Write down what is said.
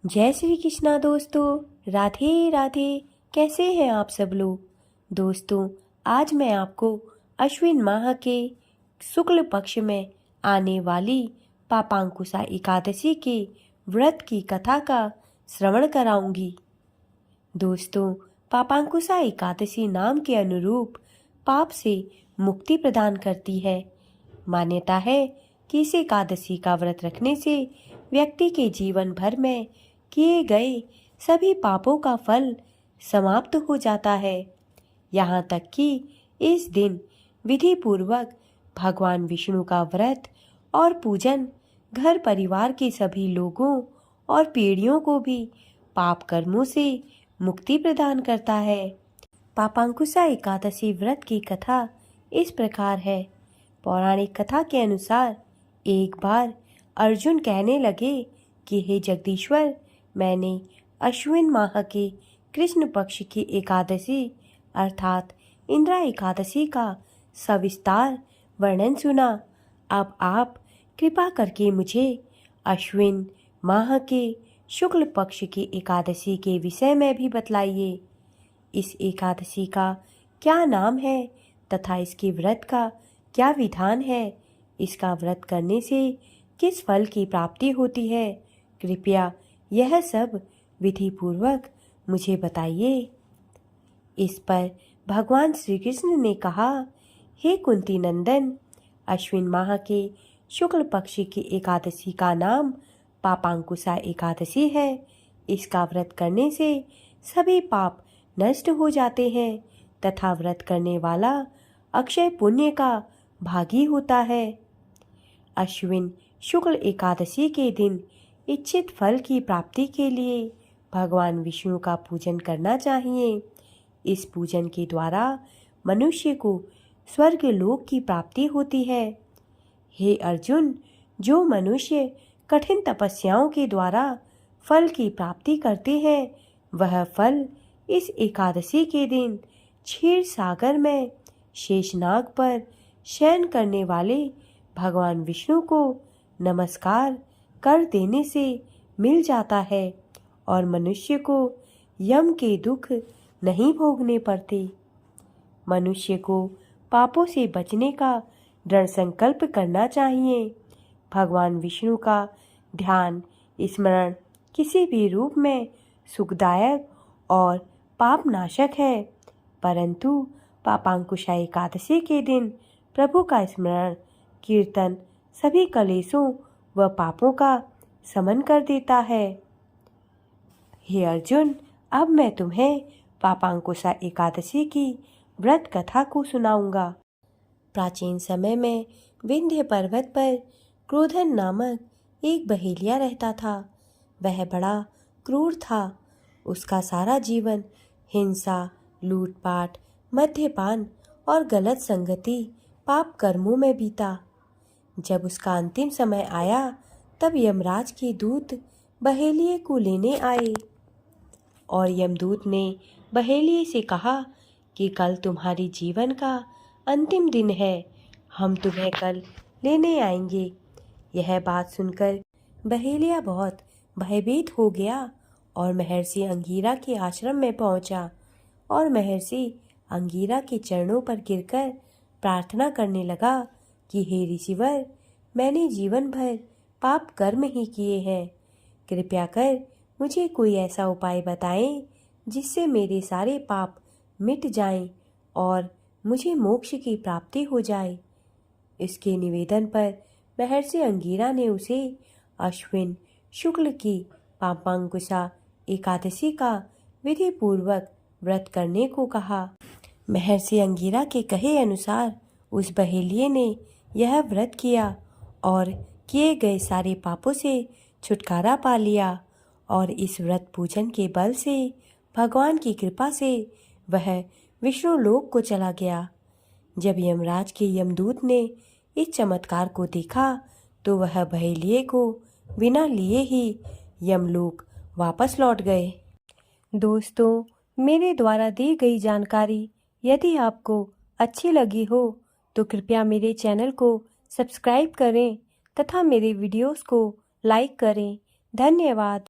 जय श्री कृष्णा दोस्तों, राधे राधे। कैसे हैं आप सब लोग। दोस्तों, आज मैं आपको अश्विन माह के शुक्ल पक्ष में आने वाली पापांकुशा एकादशी के व्रत की कथा का श्रवण कराऊंगी। दोस्तों, पापांकुशा एकादशी नाम के अनुरूप पाप से मुक्ति प्रदान करती है। मान्यता है कि इस एकादशी का व्रत रखने से व्यक्ति के जीवन भर में किए गए सभी पापों का फल समाप्त हो जाता है। यहाँ तक कि इस दिन विधि पूर्वक भगवान विष्णु का व्रत और पूजन घर परिवार के सभी लोगों और पीढ़ियों को भी पाप कर्मों से मुक्ति प्रदान करता है। पापांकुशा एकादशी व्रत की कथा इस प्रकार है। पौराणिक कथा के अनुसार एक बार अर्जुन कहने लगे कि हे जगदीश्वर, मैंने अश्विन माह के कृष्ण पक्ष की एकादशी अर्थात इंद्रा एकादशी का सविस्तार वर्णन सुना। अब आप कृपा करके मुझे अश्विन माह के शुक्ल पक्ष की एकादशी के विषय में भी बतलाइए। इस एकादशी का क्या नाम है तथा इसके व्रत का क्या विधान है। इसका व्रत करने से किस फल की प्राप्ति होती है, कृपया यह सब विधि पूर्वक मुझे बताइए। इस पर भगवान श्री कृष्ण ने कहा, हे कुंती नंदन, अश्विन माह के शुक्ल पक्ष की एकादशी का नाम पापांकुशा एकादशी है। इसका व्रत करने से सभी पाप नष्ट हो जाते हैं तथा व्रत करने वाला अक्षय पुण्य का भागी होता है। अश्विन शुक्ल एकादशी के दिन इच्छित फल की प्राप्ति के लिए भगवान विष्णु का पूजन करना चाहिए। इस पूजन के द्वारा मनुष्य को स्वर्ग लोक की प्राप्ति होती है। हे अर्जुन, जो मनुष्य कठिन तपस्याओं के द्वारा फल की प्राप्ति करते हैं, वह फल इस एकादशी के दिन क्षीर सागर में शेषनाग पर शयन करने वाले भगवान विष्णु को नमस्कार कर देने से मिल जाता है और मनुष्य को यम के दुख नहीं भोगने पड़ते। मनुष्य को पापों से बचने का दृढ़ संकल्प करना चाहिए। भगवान विष्णु का ध्यान स्मरण किसी भी रूप में सुखदायक और पापनाशक है, परंतु पापांकुशा एकादशी के दिन प्रभु का स्मरण कीर्तन सभी कलेशों व पापों का शमन कर देता है। हे अर्जुन, अब मैं तुम्हें पापांकुशा एकादशी की व्रत कथा को सुनाऊंगा। प्राचीन समय में विंध्य पर्वत पर क्रोधन नामक एक बहेलिया रहता था। वह बड़ा क्रूर था। उसका सारा जीवन हिंसा, लूटपाट, मद्यपान और गलत संगति पाप कर्मों में बीता। जब उसका अंतिम समय आया, तब यमराज के दूत बहेलिये को लेने आए और यमदूत ने बहेलिये से कहा कि कल तुम्हारी जीवन का अंतिम दिन है, हम तुम्हें कल लेने आएंगे। यह बात सुनकर बहेलिया बहुत भयभीत हो गया और महर्षि अंगीरा के आश्रम में पहुंचा और महर्षि अंगीरा के चरणों पर गिरकर प्रार्थना करने लगा कि हे ऋषिवर, मैंने जीवन भर पाप कर्म ही किए हैं। कृपया कर मुझे कोई ऐसा उपाय बताएं जिससे मेरे सारे पाप मिट जाएं और मुझे मोक्ष की प्राप्ति हो जाए। इसके निवेदन पर महर्षि अंगीरा ने उसे अश्विन शुक्ल की पापांकुशा एकादशी का विधि पूर्वक व्रत करने को कहा। महर्षि अंगीरा के कहे अनुसार उस बहेलिये ने यह व्रत किया और किए गए सारे पापों से छुटकारा पा लिया और इस व्रत पूजन के बल से भगवान की कृपा से वह विष्णु लोक को चला गया। जब यमराज के यमदूत ने इस चमत्कार को देखा तो वह बहेलिये को बिना लिए ही यमलोक वापस लौट गए। दोस्तों, मेरे द्वारा दी गई जानकारी यदि आपको अच्छी लगी हो तो कृपया मेरे चैनल को सब्सक्राइब करें तथा मेरे वीडियोस को लाइक करें। धन्यवाद।